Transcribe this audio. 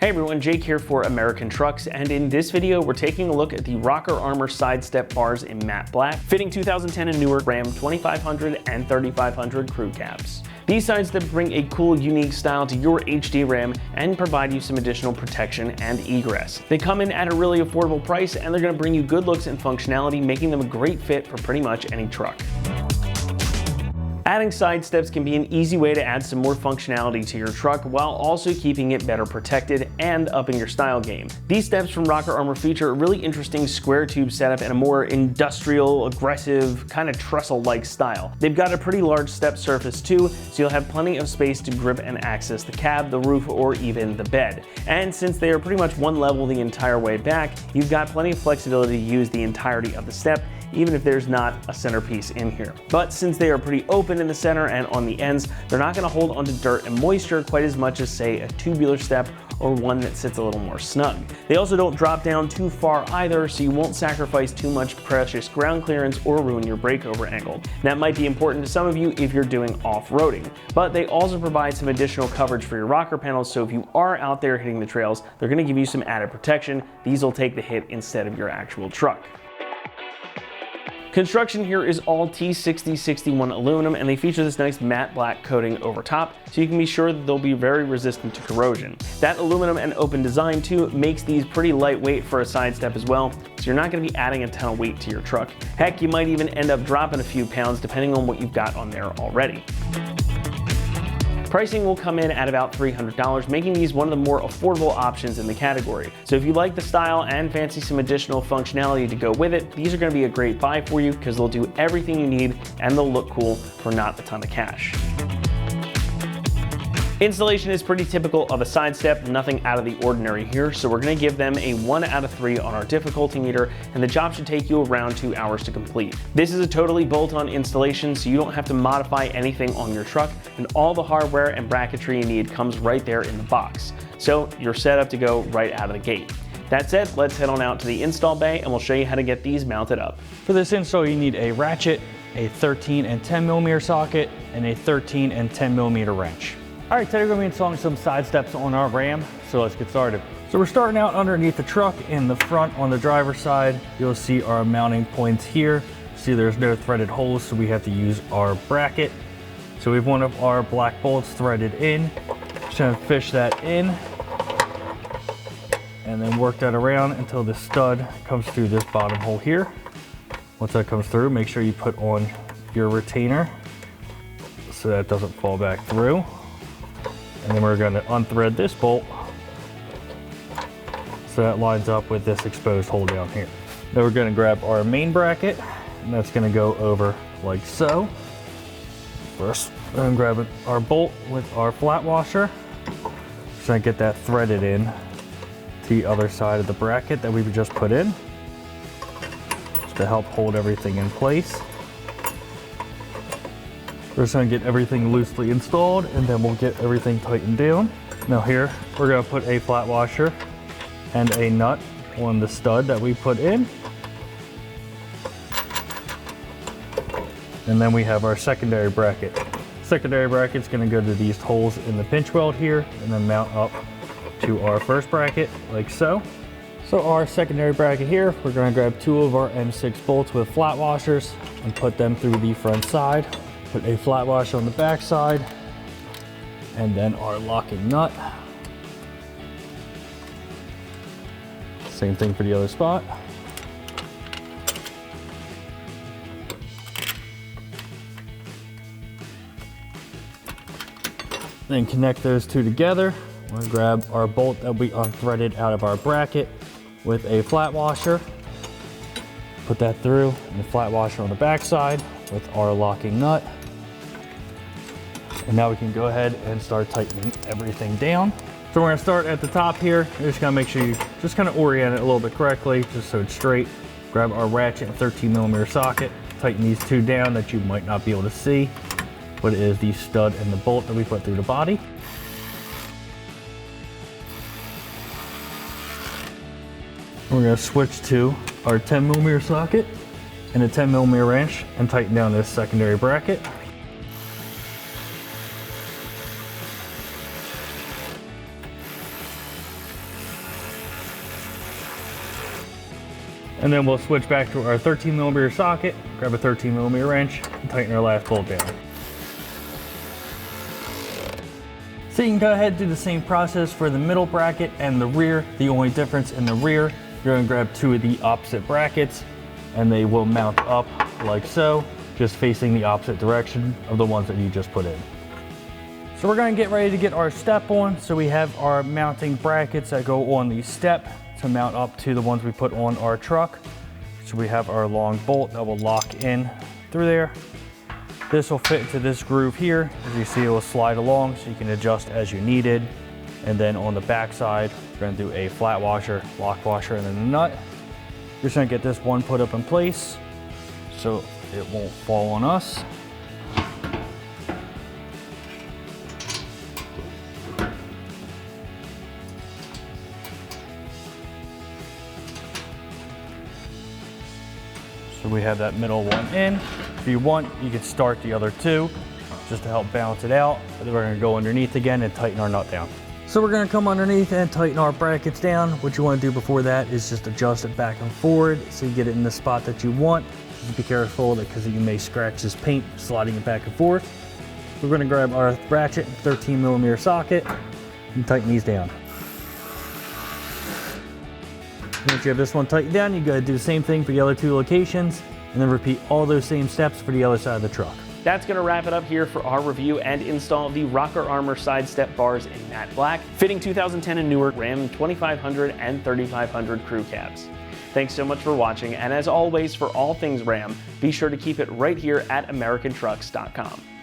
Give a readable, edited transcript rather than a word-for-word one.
Hey everyone, Jake here for American Trucks, and in this video we're taking a look at the Rocker Armor side step bars in matte black, fitting 2010 and newer Ram 2500 and 3500 crew cabs. These side steps bring a cool, unique style to your HD Ram and provide you some additional protection and egress. They come in at a really affordable price and they're going to bring you good looks and functionality, making them a great fit for pretty much any truck. Adding side steps can be an easy way to add some more functionality to your truck while also keeping it better protected and upping your style game. These steps from Rocker Armor feature a really interesting square tube setup and a more industrial, aggressive, kind of trestle-like style. They've got a pretty large step surface too, so you'll have plenty of space to grip and access the cab, the roof, or even the bed. And since they are pretty much one level the entire way back, you've got plenty of flexibility to use the entirety of the step, even if there's not a centerpiece in here. But since they are pretty open in the center and on the ends, they're not going to hold onto dirt and moisture quite as much as, say, a tubular step or one that sits a little more snug. They also don't drop down too far either, so you won't sacrifice too much precious ground clearance or ruin your breakover angle. That might be important to some of you if you're doing off-roading. But they also provide some additional coverage for your rocker panels, so if you are out there hitting the trails, they're going to give you some added protection. These will take the hit instead of your actual truck. Construction here is all T6061 aluminum, and they feature this nice matte black coating over top, so you can be sure that they'll be very resistant to corrosion. That aluminum and open design too makes these pretty lightweight for a side step as well, so you're not going to be adding a ton of weight to your truck. Heck, you might even end up dropping a few pounds depending on what you've got on there already. Pricing will come in at about $300, making these one of the more affordable options in the category. So if you like the style and fancy some additional functionality to go with it, these are going to be a great buy for you because they'll do everything you need and they'll look cool for not a ton of cash. Installation is pretty typical of a side step, nothing out of the ordinary here, so we're going to give them a 1 out of 3 on our difficulty meter, and the job should take you around 2 hours to complete. This is a totally bolt-on installation, so you don't have to modify anything on your truck, and all the hardware and bracketry you need comes right there in the box. So you're set up to go right out of the gate. That said, let's head on out to the install bay and we'll show you how to get these mounted up. For this install, you need a ratchet, a 13 and 10 millimeter socket, and a 13 and 10 millimeter wrench. All right, today we're gonna be installing some side steps on our Ram, so let's get started. So we're starting out underneath the truck. In the front on the driver's side, you'll see our mounting points here. See there's no threaded holes, so we have to use our bracket. So we have one of our black bolts threaded in. Just gonna fish that in and then work that around until the stud comes through this bottom hole here. Once that comes through, make sure you put on your retainer so that it doesn't fall back through. And then we're going to unthread this bolt so that lines up with this exposed hole down here. Then we're going to grab our main bracket, and that's going to go over like so. First, we're going to grab our bolt with our flat washer. Just going to get that threaded in to the other side of the bracket that we've just put in, just to help hold everything in place. We're just gonna get everything loosely installed and then we'll get everything tightened down. Now here, we're gonna put a flat washer and a nut on the stud that we put in. And then we have our secondary bracket. Secondary bracket's gonna go to these holes in the pinch weld here and then mount up to our first bracket like so. So our secondary bracket here, we're gonna grab 2 of our M6 bolts with flat washers and put them through the front side. Put a flat washer on the back side, and then our locking nut. Same thing for the other spot. Then connect those 2 together. We're gonna grab our bolt that we unthreaded out of our bracket with a flat washer. Put that through, and the flat washer on the back side with our locking nut. And now we can go ahead and start tightening everything down. So we're gonna start at the top here. You're just gonna make sure you just kind of orient it a little bit correctly, just so it's straight. Grab our ratchet and 13 millimeter socket, tighten these 2 down that you might not be able to see, but it is the stud and the bolt that we put through the body. We're gonna switch to our 10 millimeter socket and a 10 millimeter wrench and tighten down this secondary bracket. And then we'll switch back to our 13mm socket, grab a 13mm wrench, and tighten our last bolt down. So you can go ahead and do the same process for the middle bracket and the rear. The only difference in the rear, you're gonna grab two of the opposite brackets and they will mount up like so, just facing the opposite direction of the ones that you just put in. So we're gonna get ready to get our step on. So we have our mounting brackets that go on the step to mount up to the ones we put on our truck. So we have our long bolt that will lock in through there. This will fit into this groove here. As you see, it will slide along so you can adjust as you needed. And then on the back side, we're gonna do a flat washer, lock washer, and then a nut. You're just gonna get this one put up in place so it won't fall on us. So we have that middle one in. If you want, you can start the other two just to help balance it out. But then we're gonna go underneath again and tighten our nut down. So we're gonna come underneath and tighten our brackets down. What you wanna do before that is just adjust it back and forward so you get it in the spot that you want. Just be careful because you may scratch this paint sliding it back and forth. We're gonna grab our ratchet 13mm socket and tighten these down. Once you have this one tightened down, you gotta do the same thing for the other two locations and then repeat all those same steps for the other side of the truck. That's going to wrap it up here for our review and install of the Rocker Armor side step bars in matte black, fitting 2010 and newer Ram 2500 and 3500 crew cabs. Thanks so much for watching, and as always, for all things Ram, be sure to keep it right here at AmericanTrucks.com.